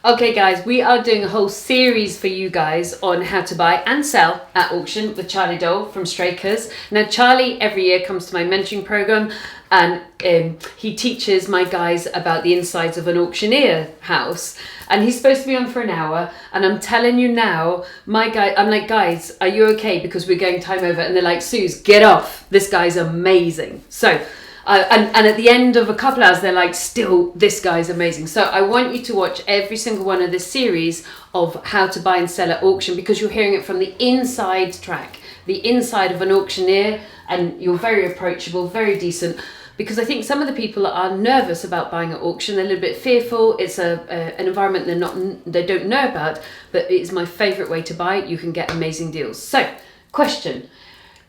Okay guys, we are doing a whole series for you guys on how to buy and sell at auction with Charlie Dole from Strakers. Now Charlie every year comes to my mentoring program and he teaches my guys about the insides of an auctioneer house, and he's supposed to be on for an hour, and I'm telling you now, I'm like, guys, are you okay, because we're going time over? And they're like, Suze, get off, this guy's amazing. So and at the end of a couple hours, they're like, still, this guy's amazing. So I want you to watch every single one of this series of how to buy and sell at auction, because you're hearing it from the inside track, the inside of an auctioneer, and you're very approachable, very decent. Because I think some of the people are nervous about buying at auction. They're a little bit fearful. It's an environment they don't know about, but it's my favourite way to buy. You can get amazing deals. So, question.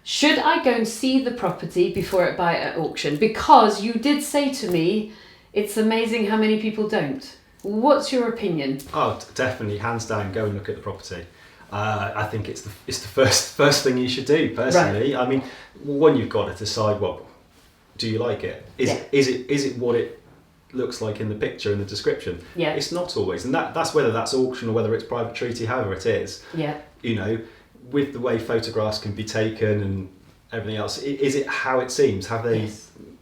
Should I go and see the property before I buy it at auction? Because you did say to me, it's amazing how many people don't. What's your opinion? Oh, definitely, hands down, go and look at the property. I think it's the first thing you should do, personally. Right. I mean, one, you've got to decide, well, do you like it? Is it what it looks like in the picture, in the description? Yeah. It's not always, and that's whether that's auction or whether it's private treaty, however it is. Yeah. You know, with the way photographs can be taken and everything else, is it how it seems? Have they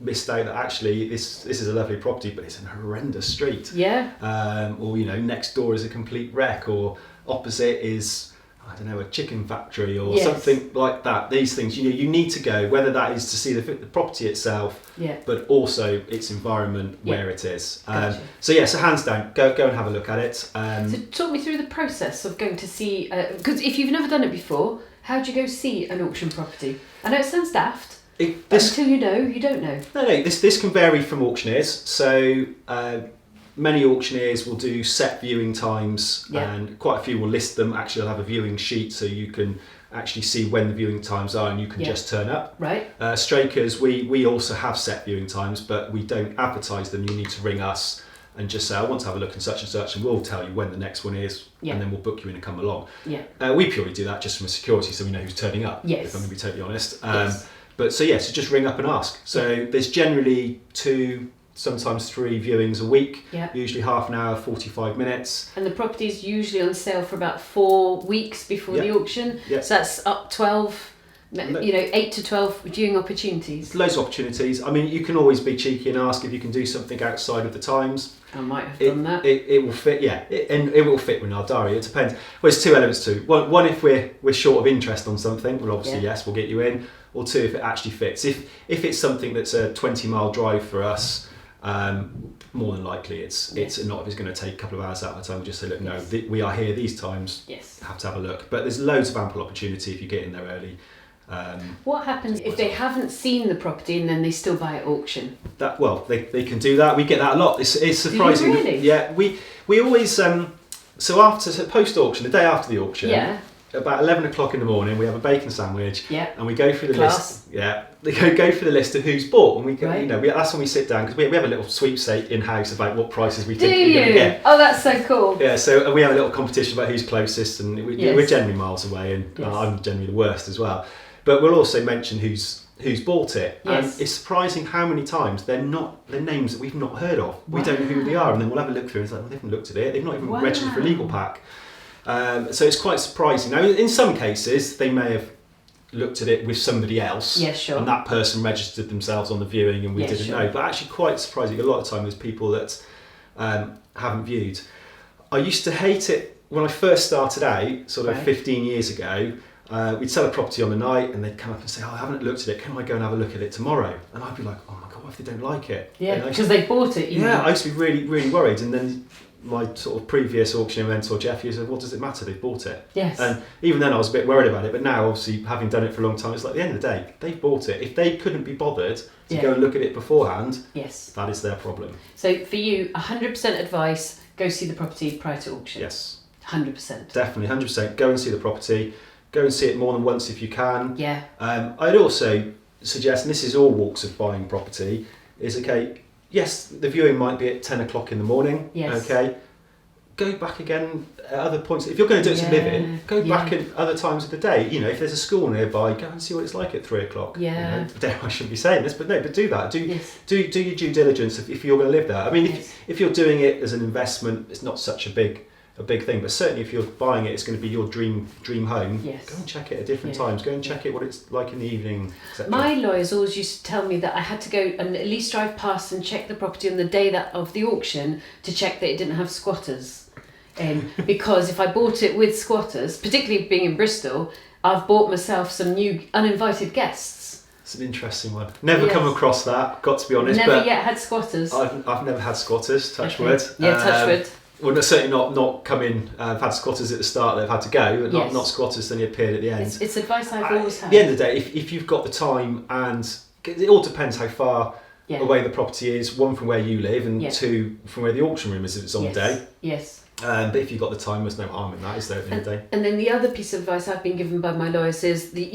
missed out that actually this is a lovely property, but it's in a horrendous street? Yeah. Or, you know, next door is a complete wreck, or opposite is, I don't know, a chicken factory or something like that. These things, you know, you need to go, whether that is to see the property itself, but also its environment where it is. Gotcha. So hands down, go and have a look at it. So talk me through the process of going to see, because if you've never done it before, how do you go see an auction property? I know it sounds daft, until you know, you don't know. No, this can vary from auctioneers. So many auctioneers will do set viewing times, and quite a few will list them. Actually, they'll have a viewing sheet so you can actually see when the viewing times are, and you can just turn up. Right. Strakers, we also have set viewing times, but we don't advertise them. You need to ring us and just say, I want to have a look in such and such, and we'll tell you when the next one is, and then we'll book you in and come along. Yeah. We purely do that just from a security, so we know who's turning up, if I'm going to be totally honest. But so just ring up and ask. So there's generally 2, sometimes 3 viewings a week, usually half an hour, 45 minutes. And the property is usually on sale for about 4 weeks before the auction. So that's up 12, 8 to 12 viewing opportunities. Loads of opportunities. I mean, you can always be cheeky and ask if you can do something outside of the times. I might have done that. It will fit, and it will fit within our diary. It depends. Well, there's 2 elements to it. One, if we're short of interest on something, well, obviously, yes, we'll get you in. Or 2, if it actually fits. If it's something that's a 20-mile drive for us, more than likely it's not. If it's going to take a couple of hours out of the time, we just say, look, no, we are here these times. Have to have a look. But there's loads of ample opportunity if you get in there early. What happens if they haven't seen the property and then they still buy at auction? They can do that. We get that a lot. It's surprising. Do you really? Yeah, we always so post auction, the day after the auction. About 11 o'clock in the morning, we have a bacon sandwich, and we go through the list. Yeah, they go through the list of who's bought, and we go, that's when we sit down, because we have a little sweepsake in house about what prices we think we're going to get. Oh, that's so cool. Yeah, so we have a little competition about who's closest, and we're generally miles away, and I'm generally the worst as well. But we'll also mention who's bought it, and it's surprising how many times they're names that we've not heard of. We don't know who they are, and then we'll have a look through, and it's like, well, they haven't looked at it, they've not even registered for a legal pack. So it's quite surprising. Now, in some cases, they may have looked at it with somebody else, and that person registered themselves on the viewing, and we didn't know. But actually, quite surprising. A lot of time, there's people that haven't viewed. I used to hate it when I first started out, sort of 15 years ago. We'd sell a property on the night, and they'd come up and say, I haven't looked at it, can I go and have a look at it tomorrow? And I'd be like, oh my God, what if they don't like it? Yeah, because they bought it. I used to be really, really worried. And then my sort of previous auctioneer mentor, Jeff, he said, what does it matter? They've bought it. Yes. And even then I was a bit worried about it, but now, obviously, having done it for a long time, it's like, at the end of the day, they've bought it. If they couldn't be bothered to go and look at it beforehand, that is their problem. So for you, 100% advice, go see the property prior to auction. Yes. 100%. Definitely, 100%. Go and see the property. Go and see it more than once if you can. Yeah. I'd also suggest, and this is all walks of buying property, is yes, the viewing might be at 10 o'clock in the morning. Yes. Okay. go back again at other points. If you're going to do it to live in, go back at other times of the day. You know, if there's a school nearby, go and see what it's like at 3 o'clock. Yeah. You know, I shouldn't be saying this, but do that. Do your due diligence if you're going to live there. I mean, if you're doing it as an investment, it's not such a big thing, but certainly if you're buying it, it's going to be your dream home. Yes. Go and check it at different times. Go and check it what it's like in the evening, etc. My lawyers always used to tell me that I had to go and at least drive past and check the property on the day of the auction to check that it didn't have squatters. Because if I bought it with squatters, particularly being in Bristol, I've bought myself some new uninvited guests. It's an interesting one. Never come across that, got to be honest. Never yet had squatters. I've never had squatters, touch wood. Yeah, touch wood. Well, certainly not come in. I've had squatters at the start that have had to go, but not squatters then appeared at the end. It's advice I've always had. At the end of the day, if you've got the time, and it all depends how far away the property is, one from where you live and two from where the auction room is if it's on the day. Yes. But if you've got the time, there's no harm in that, is there, at the end of the day? And then the other piece of advice I've been given by my lawyers is the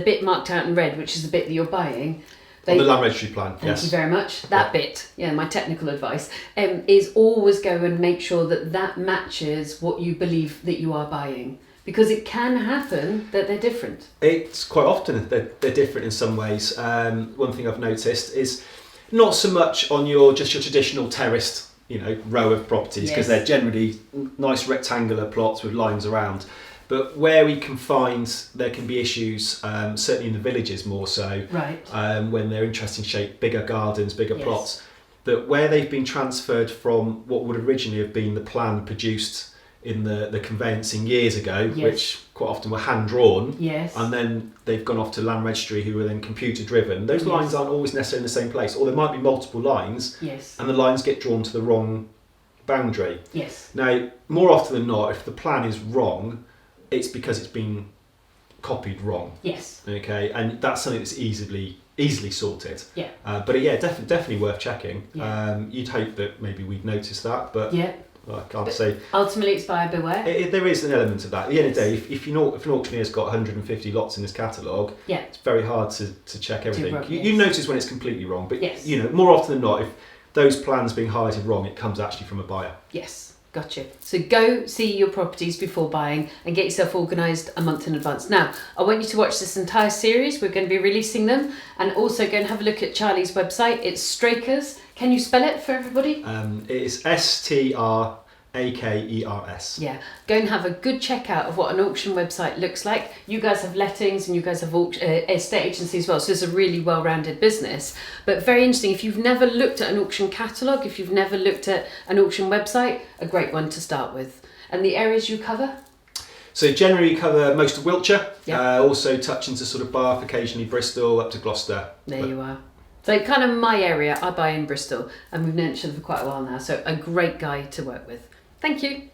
bit marked out in red, which is the bit that you're buying. On the land registry plan, Thank you very much. That bit, my technical advice, is always go and make sure that matches what you believe that you are buying. Because it can happen that they're different. It's quite often they're different in some ways. One thing I've noticed is not so much on your traditional terraced, row of properties, because they're generally nice rectangular plots with lines around. But where we can find there can be issues, certainly in the villages more so, when they're interesting shape, bigger gardens, bigger plots, that where they've been transferred from what would originally have been the plan produced in the conveyancing years ago, which quite often were hand-drawn, and then they've gone off to land registry who are then computer-driven. Those lines aren't always necessarily in the same place, or there might be multiple lines, and the lines get drawn to the wrong boundary. Now, more often than not, if the plan is wrong, it's because it's been copied wrong. Okay, and that's something that's easily sorted. But definitely worth checking. You'd hope that maybe we'd notice that, but I can't say. Ultimately, it's buyer beware. There is an element of that. At the end of the day, if an auctioneer's got 150 lots in his catalogue, it's very hard to check everything. You notice when it's completely wrong, but more often than not, if those plans being highlighted wrong, it comes actually from a buyer. Gotcha. So go see your properties before buying and get yourself organised a month in advance. Now, I want you to watch this entire series. We're going to be releasing them, and also go and have a look at Charlie's website. It's Strakers. Can you spell it for everybody? It's STRAKERS. Go and have a good check out of what an auction website looks like. You guys have lettings and you guys have estate agency as well, so it's a really well-rounded business. But very interesting, if you've never looked at an auction catalogue, if you've never looked at an auction website, a great one to start with. And the areas you cover? So generally you cover most of Wiltshire, also touch into sort of Bath, occasionally Bristol, up to Gloucester. There you are. So kind of my area, I buy in Bristol, and we've known each other for quite a while now, so a great guy to work with. Thank you.